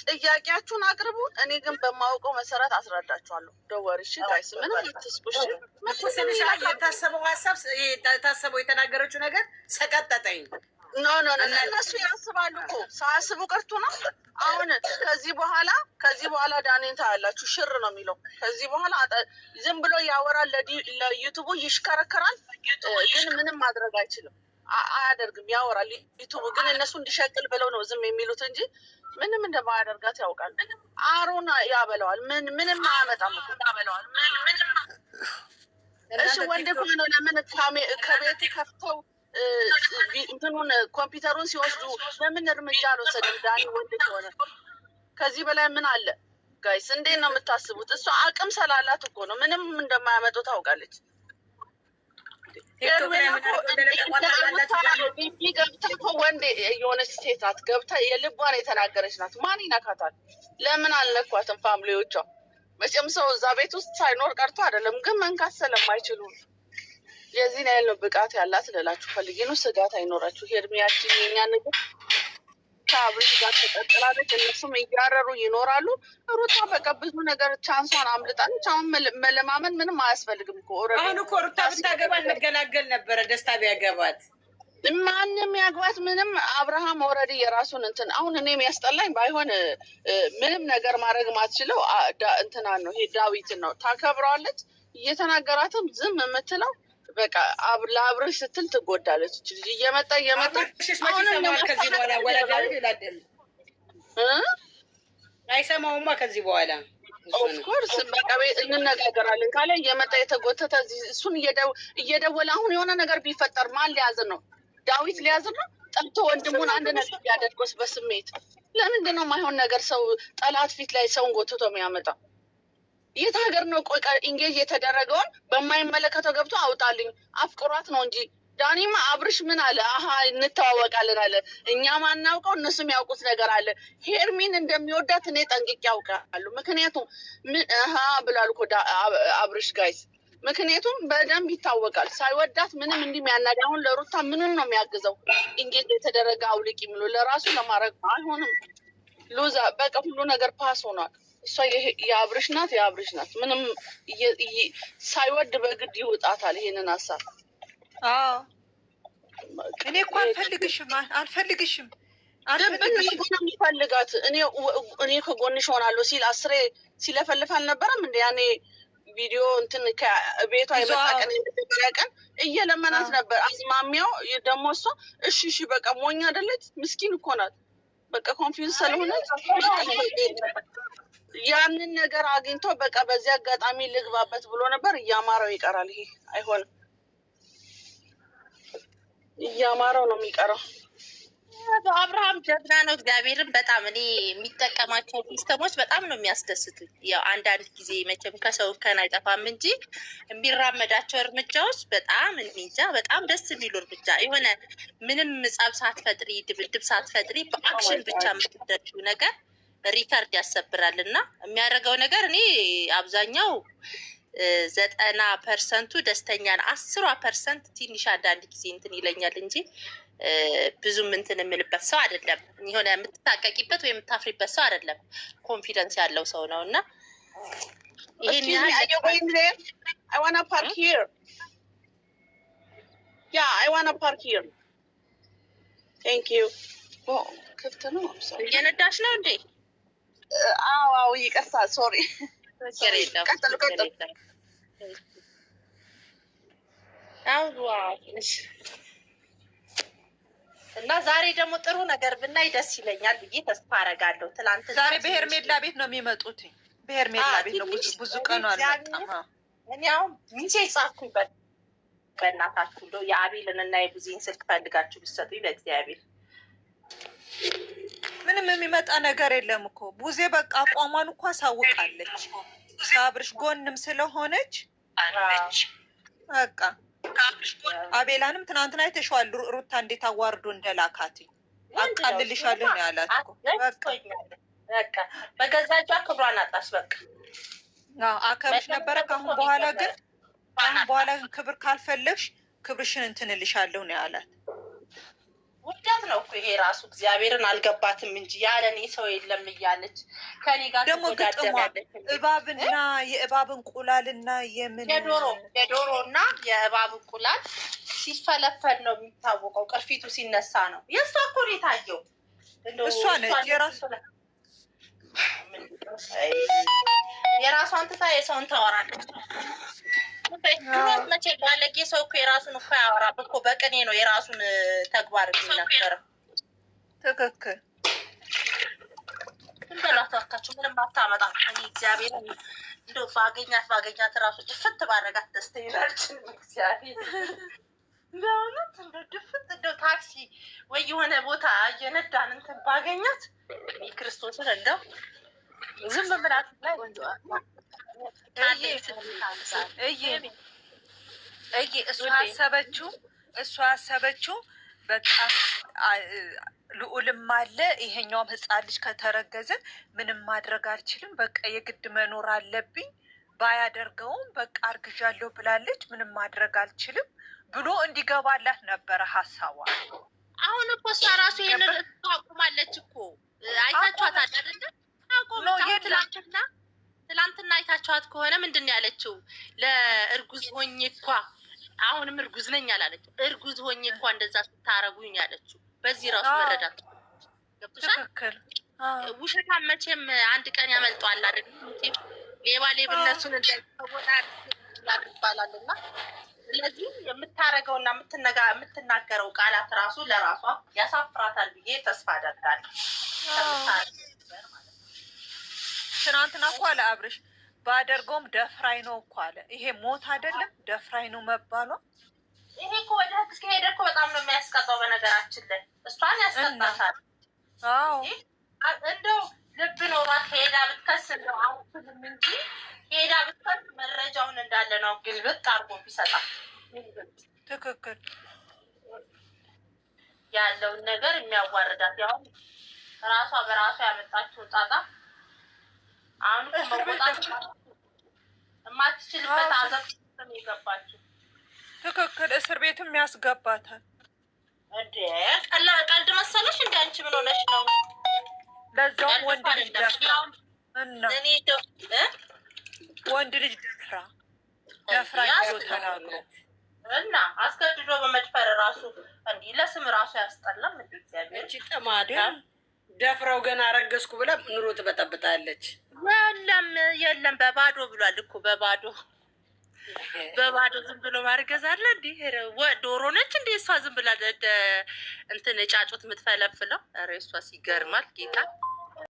ጥያቄያችሁን አቅርቡ። እኔ ግን በማውቀው መሰረት አስረዳችኋለሁ። ደወርሽ ጋይስ ምንም አትስቁሽ። የታሰበው ሀሳብ የታሰበው የተናገረችው ነገር ሰቀጠጠኝ። ኖ እነሱ ያስባሉ እኮ ሳያስቡ ቀርቶ ነው። አሁን ከዚህ በኋላ ዳኔን ታያላችሁ። ሽር ነው የሚለው። ከዚህ በኋላ ዝም ብሎ ያወራል፣ ለዩቱቡ ይሽከረከራል፣ ግን ምንም ማድረግ አይችልም፣ አያደርግም። ያወራል ዩቱቡ ግን እነሱ እንዲሸቅል ብለው ነው ዝም የሚሉት እንጂ ምንም እንደማያደርጋት ያውቃል። አሮና ያበለዋል። ምንም አያመጣም እኮ ያበለዋል። እሺ ወንድ ከሆነ ለምን ከቤት ከፍተው እንትኑን ኮምፒውተሩን ሲወስዱ ለምን እርምጃ አልወሰድም? ዳኒ ወንድ ከሆነ ከዚህ በላይ ምን አለ? ጋይስ እንዴት ነው የምታስቡት? እሷ አቅም ስላላት እኮ ነው። ምንም እንደማያመጡ ታውቃለች። ገብታ እኮ ወንድ የሆነች ሴት ናት። ገብታ የልቧን የተናገረች ናት። ማን ይነካታል? ለምን አልነኳትም? ፋሚሊዎቿ መቼም ሰው እዛ ቤት ውስጥ ሳይኖር ቀርቶ አይደለም፣ ግን መንካት ስለማይችሉ የዚህን ያህል ነው ብቃት ያላት ልላችሁ ፈልጌ ነው። ስጋት አይኖራችሁ። ሄርሚያችን የኛ ነገር ከአብሬሽ ጋር ተቀጥላለች። እነሱም እያረሩ ይኖራሉ። ሩታ በቃ ብዙ ነገር ቻንሷን አምልጣለች። አሁን መለማመን ምንም አያስፈልግም እኮ። አሁን እኮ ሩታ ብታገባ እንገላገል ነበረ። ደስታ ቢያገባት ማንም ያግባት ምንም። አብርሃም ኦልሬዲ የራሱን እንትን አሁን እኔ የሚያስጠላኝ ባይሆን ምንም ነገር ማድረግ ማትችለው እንትና ነው። ይሄ ዳዊትን ነው። ታከብረዋለች። እየተናገራትም ዝም የምትለው በቃ ለአብርሽ ስትል ትጎዳለች። ልጅ እየመጣ ከዚህ በኋላ ወላዳል ይላደል አይሰማውማ። ከዚህ በኋላ ኦፍኮርስ በቃ እንነጋገራለን ካለ እየመጣ የተጎተተ እሱን እየደወለ አሁን የሆነ ነገር ቢፈጠር ማን ሊያዝን ነው? ዳዊት ሊያዝን ነው? ጠርቶ ወንድሙን አንድ ነገር ቢያደርጎስ በስሜት ለምንድን ነው የማይሆን ነገር ሰው ጠላት ፊት ላይ ሰውን ጎትቶ የሚያመጣ? የት ሀገር ነው? ቆይ ኢንጌጅ የተደረገውን በማይመለከተው ገብቶ አውጣልኝ። አፍቅሯት ነው እንጂ ዳኒማ አብርሽ ምን አለ? አሀ እንተዋወቃለን አለ። እኛ ማናውቀው እነሱም ያውቁት ነገር አለ። ሄርሚን እንደሚወዳት እኔ ጠንቅቄ ያውቃሉ። ምክንያቱም ብሏል እኮ አብርሽ ጋይስ። ምክንያቱም በደንብ ይታወቃል። ሳይወዳት ምንም እንዲህ የሚያናድ አሁን ለሩታ ምንም ነው የሚያግዘው? ኢንጌጅ የተደረገ አውልቂ የሚሉ ለራሱ ለማድረግ አይሆንም። ሉዛ በቃ ሁሉ ነገር ፓስ ሆኗል። እሷ የአብርሽ ናት። ምንም ሳይወድ በግድ ይውጣታል ይሄንን ሀሳብ። እኔ እኮ አልፈልግሽም የሚፈልጋት እኔ ከጎንሽ ሆናለሁ ሲል አስሬ ሲለፈልፍ አልነበረም እንደ ያኔ ቪዲዮ እንትን ከቤቷ የመጣ ቀን የመጀመሪያ ቀን እየለመናት ነበር። አዝማሚያው ደግሞ እሷ እሺ በቃ ሞኝ አይደለች፣ ምስኪን እኮ ናት። በቃ ኮንፊውዝ ስለሆነች ያንን ነገር አግኝቶ በቃ በዚህ አጋጣሚ ልግባበት ብሎ ነበር። እያማረው ይቀራል። ይሄ አይሆንም። እያማረው ነው የሚቀረው። አብርሃም ጀግና ነው። እግዚአብሔርን በጣም እኔ የሚጠቀማቸው ሲስተሞች በጣም ነው የሚያስደስቱኝ። ያው አንዳንድ ጊዜ መቼም ከሰው እንከን አይጠፋም እንጂ የሚራመዳቸው እርምጃዎች በጣም እንጃ በጣም ደስ የሚሉ እርምጃ የሆነ ምንም ጸብ ሳትፈጥሪ ድብድብ ሳትፈጥሪ በአክሽን ብቻ የምትደርሺው ነገር ሪከርድ ያሰብራል። እና የሚያደርገው ነገር እኔ አብዛኛው 90% ደስተኛ ነው። 10% ትንሽ አንዳንድ ጊዜ እንትን ይለኛል እንጂ ብዙም እንትን የምልበት ሰው አይደለም። የሆነ የምትታቀቂበት ወይ የምታፍሪበት ሰው አይደለም። ኮንፊደንስ ያለው ሰው ነው። እና ይሄን I want to park here. Yeah, I want to park here. Thank you. ክፍት ነው። እየነዳሽ ነው እንዴ? አዎ ይቅርታ፣ ሶሪ። ቀጥሉ። እና ዛሬ ደግሞ ጥሩ ነገር ብናይ ደስ ይለኛል ብዬ ተስፋ አደርጋለሁ። ትላንት ዛሬ በሄርሜላ ቤት ነው የሚመጡት። በሄርሜላ ቤት ነው ብዙ ቀኑ አልመጣም። እኔ አሁን ሚሴ ጻፍኩበት። በእናታችሁ እንደው የአቤልን እና የቡዜን ስልክ ፈልጋችሁ ብትሰጡኝ በእግዚአብሔር። ምንም የሚመጣ ነገር የለም እኮ ቡዜ በቃ አቋሟን እኮ አሳውቃለች። ከአብርሽ ጎንም ስለሆነች በቃ አቤላንም ትናንትና አይተሽዋል። ሩታ እንዴት አዋርዶ እንደላካት አቃልልሻለሁ ነው ያላት እኮ። በቃ በገዛ እጇ ክብሯን አጣች። በቃ አከብርሽ ነበረ። ከአሁን በኋላ ግን ክብር ካልፈለግሽ ክብርሽን እንትንልሻለሁ ነው ያላት። ውደት ነው እኮ ይሄ ራሱ እግዚአብሔርን አልገባትም እንጂ ያለ እኔ ሰው የለም እያለች ከኔ ጋር ደግሞ ግጥሟ እባብና የእባብ እንቁላልና የምን የዶሮ እና የእባብ እንቁላል ሲፈለፈል ነው የሚታወቀው። ቅርፊቱ ሲነሳ ነው። የእሷ እኮ ነው የታየው። እሷ ነች የራሷን ትታ የሰውን ታወራለች። መቼ ባለጌ ሰው እኮ የራሱን እኮ ያወራል እኮ በቅኔ ነው የራሱን ተግባር የሚናገረው። ትክክል። እንደላታካችሁ ምንም አታመጣም። እኔ እግዚአብሔር እንደው ባገኛት ራሱ ድፍት ባረጋት ደስተኛ ይላልችን እግዚአብሔር ለእውነት እንደው ድፍት እንደው ታክሲ ወይ የሆነ ቦታ እየነዳን እንትን ባገኛት ክርስቶስን እንደው ዝም ብላት ላይ እሷ አሰበችው በቃ ልዑልም አለ ይሄኛውም ህፃን ልጅ ከተረገዘ ምንም ማድረግ አልችልም፣ በቃ የግድ መኖር አለብኝ፣ ባያደርገውም በቃ አርግዣለሁ ብላለች፣ ምንም ማድረግ አልችልም ብሎ እንዲገባላት ነበረ ሀሳቧ። አሁን እኮ እሷ ራሱ ይሄንን አቁማለች እኮ አይታችኋት አይደለ? ትላንትና አይታችኋት ከሆነ ምንድን ነው ያለችው? ለእርጉዝ ሆኜ እኳ አሁንም እርጉዝ ነኝ አላለች። እርጉዝ ሆኜ እኳ እንደዛ ስታረጉኝ ያለችው በዚህ ራሱ መረዳት ገብቶሻል። ውሸታም መቼም አንድ ቀን ያመልጧል አይደል? ሌባ ሌብነቱን እንዳይወጣል ይባላልና ስለዚህ የምታረገውና የምትናገረው ቃላት ራሱ ለራሷ ያሳፍራታል ብዬ ተስፋ አደርጋለሁ። ትናንትና እኮ አለ አብርሽ ባደርገውም ደፍራይ ነው እኮ አለ። ይሄ ሞት አይደለም ደፍራይ ነው መባሏ። ይሄ እኮ ወደ ህግ እስከሄደ እኮ በጣም ነው የሚያስቀጣው። በነገራችን ላይ እሷን ያስቀጣታል። እንደው ልብ ኖሯት ሄዳ ብትከስ ነው አሁንም እንጂ ሄዳ ብትከስ መረጃውን እንዳለ ነው ግልብጥ አርጎ ቢሰጣት ትክክል ያለውን ነገር የሚያዋርዳት ያው ራሷ በራሷ ያመጣችው ጣጣ አሁን መውጣት የማትችልበት አዘቅት ነው የገባችው። ትክክል እስር ቤትም ያስገባታል እንዴ? ቀልድ መሰለሽ? እንደ አንቺ ምን ሆነሽ ነው? ለዛውም ወንድ ልጅ ደፍራ ወንድ ልጅ ደፍራ ይዞ ተናግሮ እና አስገድዶ በመድፈር ራሱ እንዲህ ለስም ራሱ ያስጠላም። እንደ እግዚአብሔር እቺ ጠማዳ ደፍረው ገና አረገዝኩ ብላ ኑሮ ትበጠብጣለች። የለም በባዶ ብሏል እኮ በባዶ ዝም ብሎ ማርገዝ አለ እንዴ? ዶሮ ነች እንዴ እሷ ዝም ብላ እንትን ጫጩት የምትፈለፍለው? ኧረ እሷ ሲገርማል ጌታ